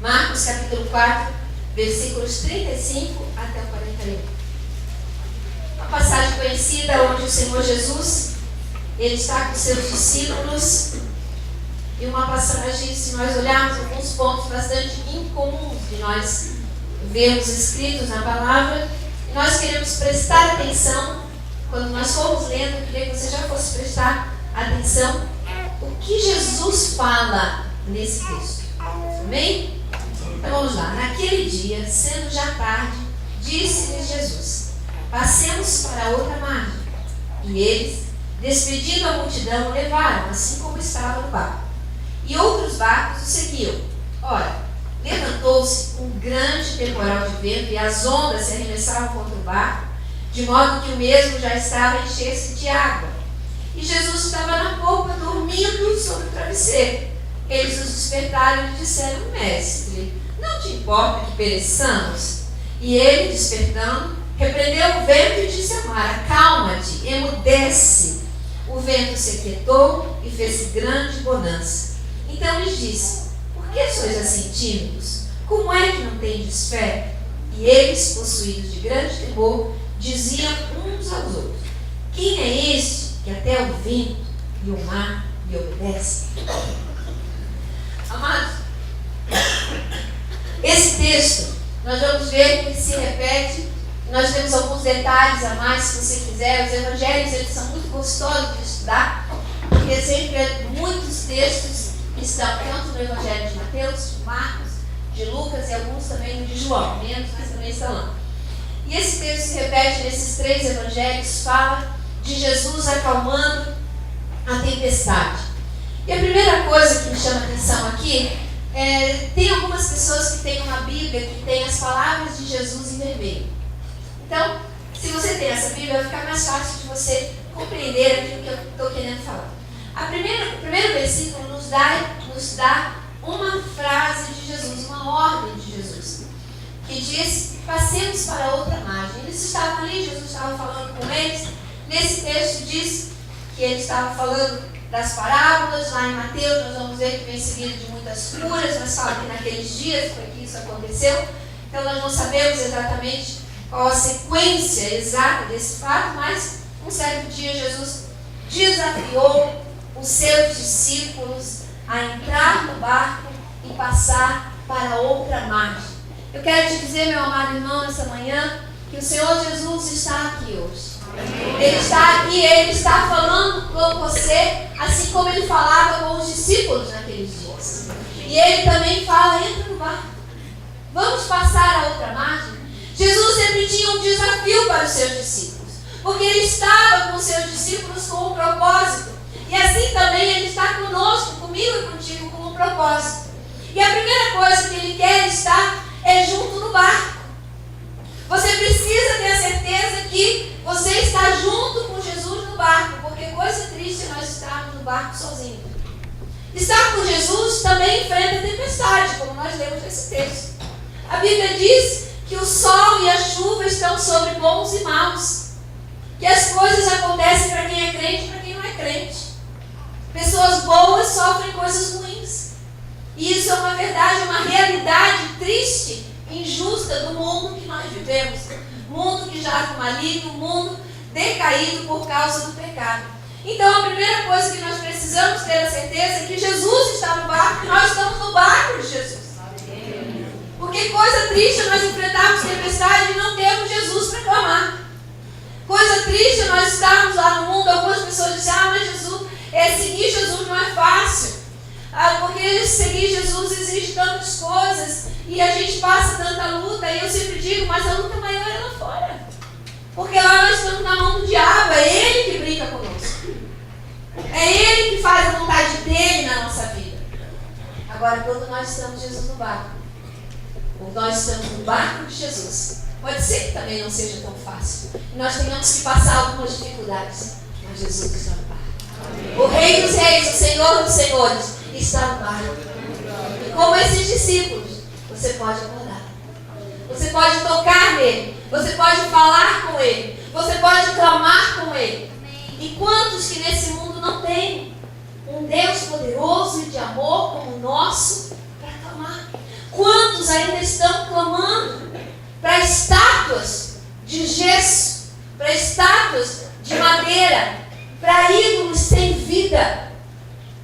Marcos capítulo 4, versículos 35 até o 41. Uma passagem conhecida onde o Senhor Jesus, ele está com seus discípulos, e uma passagem, se nós olharmos alguns pontos bastante incomuns de nós vermos escritos na palavra, e nós queremos prestar atenção, quando nós formos lendo, eu queria que você já fosse prestar atenção, o que Jesus fala nesse texto. Amém? Então vamos lá. Naquele dia, sendo já tarde, disse-lhes Jesus: passemos para outra margem. E eles, despedindo a multidão, o levaram, assim como estava no barco. E outros barcos o seguiam. Ora, levantou-se um grande temporal de vento, e as ondas se arremessavam contra o barco, de modo que o mesmo já estava a encher-se de água. E Jesus estava na polpa, dormindo sobre o travesseiro. Eles os despertaram e lhe disseram: Mestre, não te importa que pereçamos? E ele, despertando, repreendeu o vento e disse ao mar: acalma-te, emudece. O vento se aquietou e fez-se grande bonança. Então lhes disse: por que sois assim tímidos? Como é que não tendes fé? E eles, possuídos de grande temor, diziam uns aos outros: quem é este que até o vento e o mar lhe obedecem? Amados, esse texto, nós vamos ver que se repete. Nós temos alguns detalhes a mais, se você quiser. Os evangelhos, eles são muito gostosos de estudar, porque sempre muitos textos estão tanto no evangelho de Mateus, de Marcos, de Lucas e alguns também no de João, menos, mas também estão lá. E esse texto se repete nesses três evangelhos, fala de Jesus acalmando a tempestade. E a primeira coisa que me chama a atenção aqui tem algumas pessoas que têm uma Bíblia que tem as palavras de Jesus em vermelho. Então, se você tem essa Bíblia, vai ficar mais fácil de você compreender aquilo que eu estou querendo falar. O primeiro versículo nos dá uma frase de Jesus, uma ordem de Jesus, que diz: passemos para outra margem. Eles estavam ali, Jesus estava falando com eles. Nesse texto diz que ele estava falando das parábolas. Lá em Mateus nós vamos ver que vem seguido de muitas curas, mas fala que naqueles dias foi que isso aconteceu. Então nós não sabemos exatamente qual a sequência exata desse fato, mas um certo dia Jesus desafiou os seus discípulos a entrar no barco e passar para outra margem. Eu quero te dizer, meu amado irmão, nessa manhã, que o Senhor Jesus está aqui hoje. Ele está aqui, Ele está falando com você, assim como Ele falava com os discípulos naqueles dias. E Ele também fala: entra no barco, vamos passar a outra margem. Jesus sempre tinha um desafio para os seus discípulos, porque Ele estava com os seus discípulos com um propósito. E assim também Ele está conosco, comigo e contigo, com um propósito. E a primeira coisa que Ele quer estar é junto no barco. Você precisa ter a certeza que você está junto com Jesus no barco, porque coisa triste é nós estarmos no barco sozinhos. Estar com Jesus também enfrenta a tempestade, como nós lemos nesse texto. A Bíblia diz que o sol e a chuva estão sobre bons e maus, que as coisas acontecem para quem é crente e para quem não é crente. Pessoas boas sofrem coisas ruins, e isso é uma verdade, é uma realidade triste, injusta do mundo que nós vivemos, mundo que jaz no maligno, mundo decaído por causa do pecado. Então a primeira coisa que nós precisamos ter a certeza é que Jesus está no barco, e nós estamos no barco de Jesus. Porque coisa triste é nós enfrentarmos tempestade e não termos Jesus para clamar. Coisa triste é nós estarmos lá no mundo. Algumas pessoas dizem: mas Jesus, seguir Jesus não é fácil. Porque seguir Jesus exige tantas coisas e a gente passa tanta luta. E eu sempre digo: mas a luta maior é lá fora. Porque lá nós estamos na mão do diabo, é ele que brinca conosco. É ele que faz a vontade dele na nossa vida. Agora, quando nós estamos Jesus no barco, ou nós estamos no barco de Jesus, pode ser que também não seja tão fácil. E nós tenhamos que passar algumas dificuldades. Mas Jesus está no barco. O Rei dos Reis, o Senhor dos Senhores, está no barco. E como esses discípulos, você pode acordar. Você pode tocar nele. Você pode falar com ele. Você pode clamar com ele. E quantos que nesse mundo não têm um Deus poderoso e de amor como o nosso para clamar? Quantos cristãos ainda estão clamando para estátuas de gesso, para estátuas de madeira, para ídolos sem vida.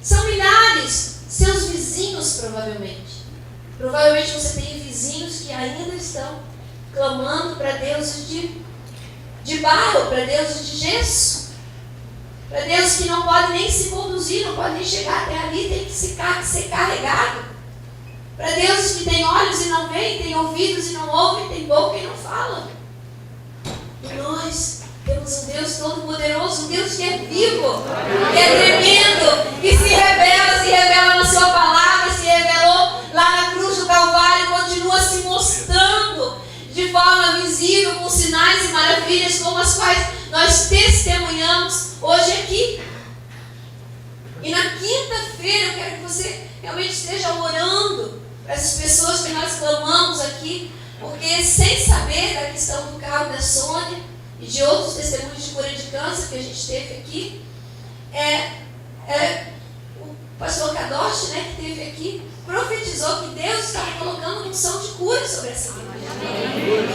São milhares, seus vizinhos provavelmente. Provavelmente você tem vizinhos que ainda estão clamando para deuses de barro, para deuses de gesso, para deuses que não podem nem se conduzir, não podem nem chegar até ali, tem que ser carregado. Para deuses que têm olhos e não veem, têm ouvidos e não ouvem, têm boca e não falam. E nós temos um Deus todo-poderoso, um Deus que é vivo, que é tremendo, que se revela na sua palavra, se revelou lá na cruz do Calvário, continua se mostrando de forma visível, com sinais e maravilhas, como as quais nós testemunhamos hoje aqui. E na quinta-feira eu quero que você realmente esteja orando para essas pessoas que nós clamamos aqui, porque sem saber da questão do carro da Sônia e de outros testemunhos de cura de câncer que a gente teve aqui, o pastor Kadosh, que teve aqui, profetizou que Deus estava colocando unção de cura sobre essa vida.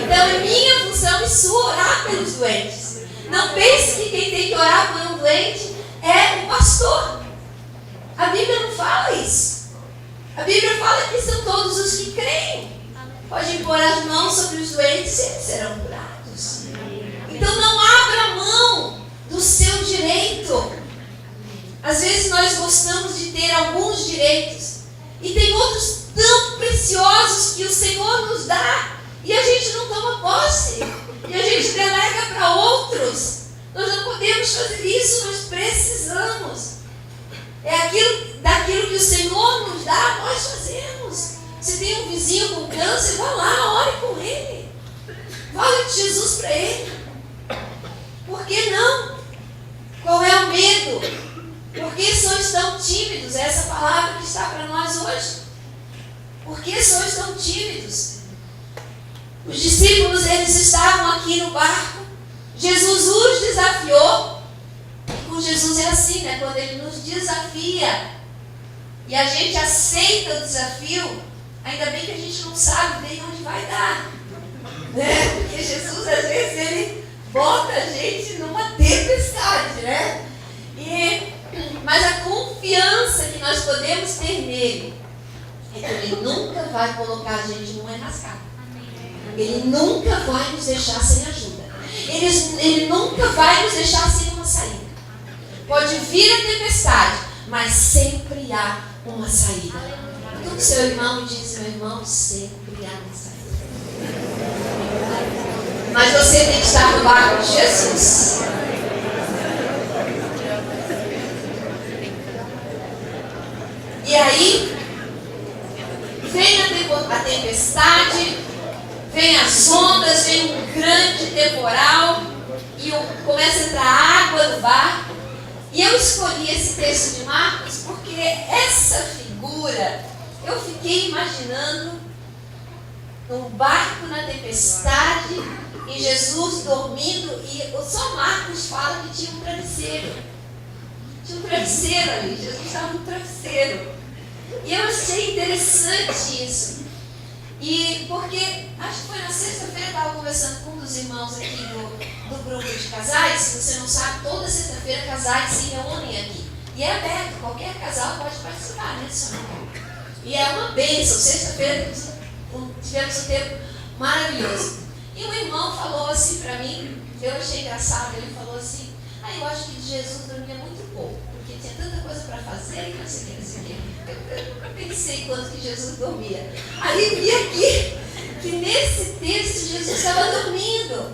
Então é minha função e sua orar pelos doentes. Não pense que quem tem que orar por um doente é o pastor. A Bíblia não fala isso. A Bíblia fala que são todos os que creem. Podem pôr as mãos sobre os doentes e eles serão curados. Então não abra mão do seu direito. Às vezes nós gostamos de ter alguns direitos e tem outros tão preciosos que o Senhor nos dá e a gente não toma posse e a gente delega para outros. Nós não podemos fazer isso, nós precisamos. Daquilo que o Senhor nos dá, nós fazemos. Se tem um vizinho com câncer, vá lá, ore com ele. Fale de Jesus para ele. Por que não? Qual é o medo? Por que sois tão tímidos? É essa palavra que está para nós hoje. Por que sois tão tímidos? Os discípulos, eles estavam aqui no barco. Jesus os desafiou. E com Jesus é assim, quando ele nos desafia e a gente aceita o desafio, ainda bem que a gente não sabe bem onde vai dar. Porque Jesus, às vezes, ele bota a gente numa tempestade, mas a confiança que nós podemos ter nele é que ele nunca vai colocar a gente numa enrascada. Ele nunca vai nos deixar sem ajuda. Ele nunca vai nos deixar sem uma saída. Pode vir a tempestade, mas sempre há uma saída. Então o seu irmão diz: meu irmão, sempre há uma saída. Mas você tem que estar no barco de Jesus. E aí, vem a tempestade, vem as ondas, vem um grande temporal e começa a entrar água no barco. E eu escolhi esse texto de Marcos porque essa figura eu fiquei imaginando um barco na tempestade e Jesus dormindo, e só Marcos fala que tinha um travesseiro. Tinha um travesseiro ali, Jesus estava no travesseiro. E eu achei interessante isso. E porque, acho que foi na sexta-feira, eu estava conversando com um dos irmãos aqui do grupo de casais. Se você não sabe, toda sexta-feira casais se reúnem aqui. E é aberto, qualquer casal pode participar, E é uma bênção. Sexta-feira tivemos um tempo maravilhoso. E um irmão falou assim para mim, eu achei engraçado, ele falou assim: eu acho que Jesus dormia muito pouco, porque tinha tanta coisa para fazer e não sei o que, não sei o que. Eu nunca pensei quanto que Jesus dormia. Aí vi aqui que nesse texto Jesus estava dormindo.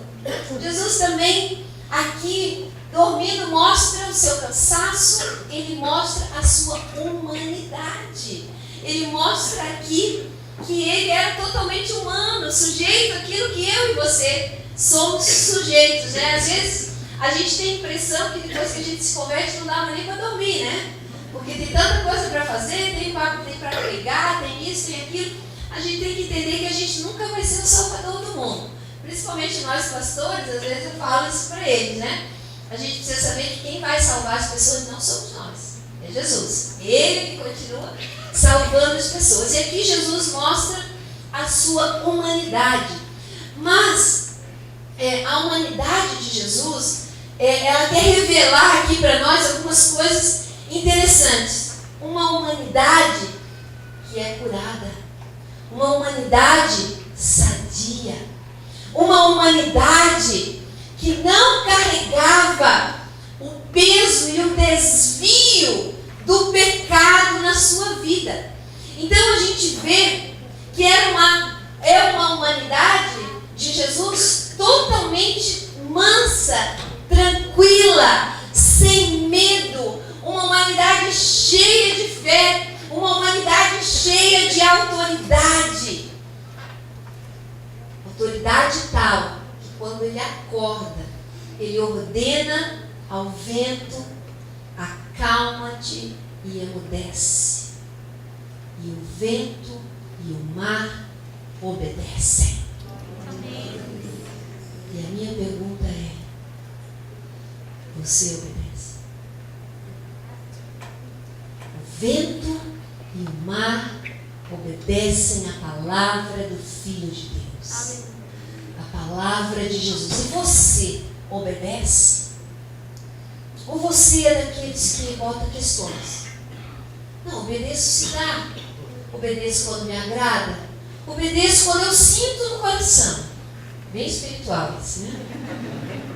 Jesus também aqui dormindo mostra o seu cansaço, ele mostra a sua humanidade. Ele mostra aqui que ele era totalmente humano, sujeito àquilo que eu e você somos sujeitos, Às vezes a gente tem a impressão que depois que a gente se converte não dá nem para dormir, Porque tem tanta coisa para fazer, tem para pregar, tem isso, tem aquilo. A gente tem que entender que a gente nunca vai ser o salvador do mundo. Principalmente nós pastores, às vezes eu falo isso para eles, A gente precisa saber que quem vai salvar as pessoas não somos nós, é Jesus. Ele que continua salvando as pessoas. E aqui Jesus mostra a sua humanidade. Mas a humanidade de Jesus, ela quer revelar aqui para nós algumas coisas interessantes. Uma humanidade que é curada, uma humanidade sadia, uma humanidade que não carregava o peso e o desvio do pecado na sua vida. Então a gente vê que é uma humanidade de Jesus totalmente mansa, tranquila, sem medo, uma humanidade cheia de fé, uma humanidade cheia de autoridade. Autoridade tal que quando ele acorda, ele ordena ao vento: acalma-te, e emudece. E o vento e o mar obedecem. Amém. E a minha pergunta é: você obedece? O vento e o mar obedecem a palavra do Filho de Deus. Amém. A palavra de Jesus. E você obedece? Ou você é daqueles que botam questões? Não, obedeço se dá. Obedeço quando me agrada. Obedeço quando eu sinto no coração. Bem espiritual isso, né?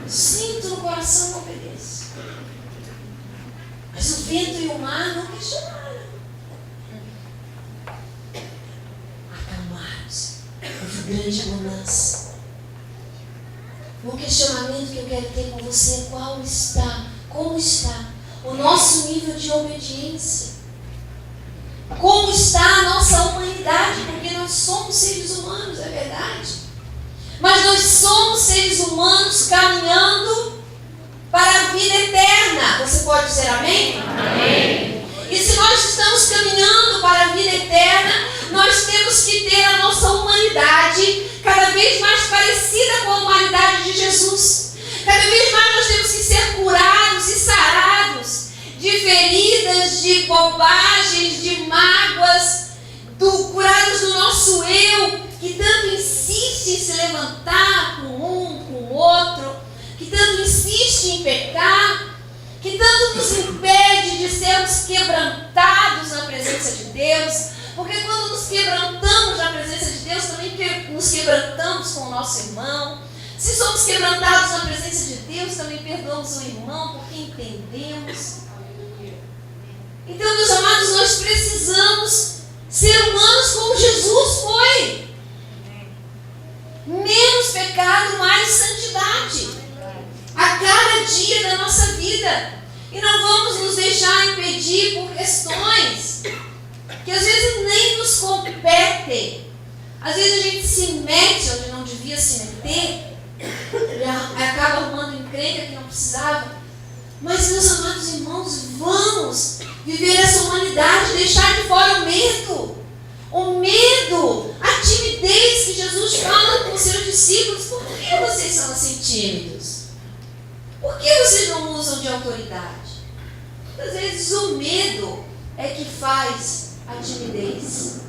Sinto no coração, obedeço. Mas o vento e o mar não questionaram. Acalmados. Houve grande bonança. O questionamento que eu quero ter com você é como está o nosso nível de obediência? Como está a nossa humanidade? Porque nós somos seres humanos, é verdade. Mas nós somos seres humanos caminhando para a vida eterna. Você pode dizer amém? Amém. E se nós estamos caminhando para a vida eterna, nós temos que ter a nossa humanidade cada vez mais parecida com a humanidade de Jesus. Cada vez mais nós temos que ser curados e sarados de feridas, de bobagens, de mágoas, curados do nosso eu, que tanto insiste em se levantar com um, com o outro, que tanto insiste em pecar, que tanto nos impede de sermos quebrantados na presença de Deus. Porque quando nos quebrantamos na presença de Deus, também nos quebrantamos com o nosso irmão. Se somos quebrantados na presença de Deus, também perdoamos o irmão, porque entendemos. Então, meus amados, nós precisamos ser humanos como Jesus foi. Menos pecado, mais santidade. A cada dia da nossa vida. E não vamos nos deixar impedir por questões que às vezes nem nos competem. Às vezes a gente se mete onde não devia se meter e acaba arrumando encrenca que não precisava. Mas, meus amados irmãos, vamos viver essa humanidade, deixar de fora o medo, a timidez que Jesus fala com os seus discípulos. Por que vocês são assim tímidos? Por que vocês não usam de autoridade? Às vezes o medo é que faz a timidez.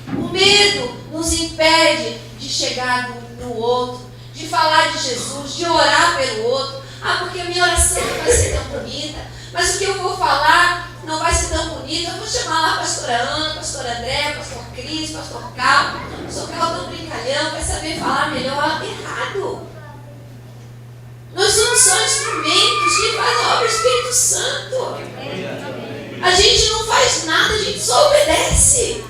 O medo nos impede de chegar no outro, de falar de Jesus, de orar pelo outro. Porque a minha oração não vai ser tão bonita, mas o que eu vou falar não vai ser tão bonito. Eu vou chamar lá a pastora Ana, pastor André, pastor Cris, pastor Cal. O pastor Cal tão brincalhão, vai saber falar melhor. Errado. Nós somos só instrumentos que fazem a obra do Espírito Santo. A gente não faz nada, a gente só obedece.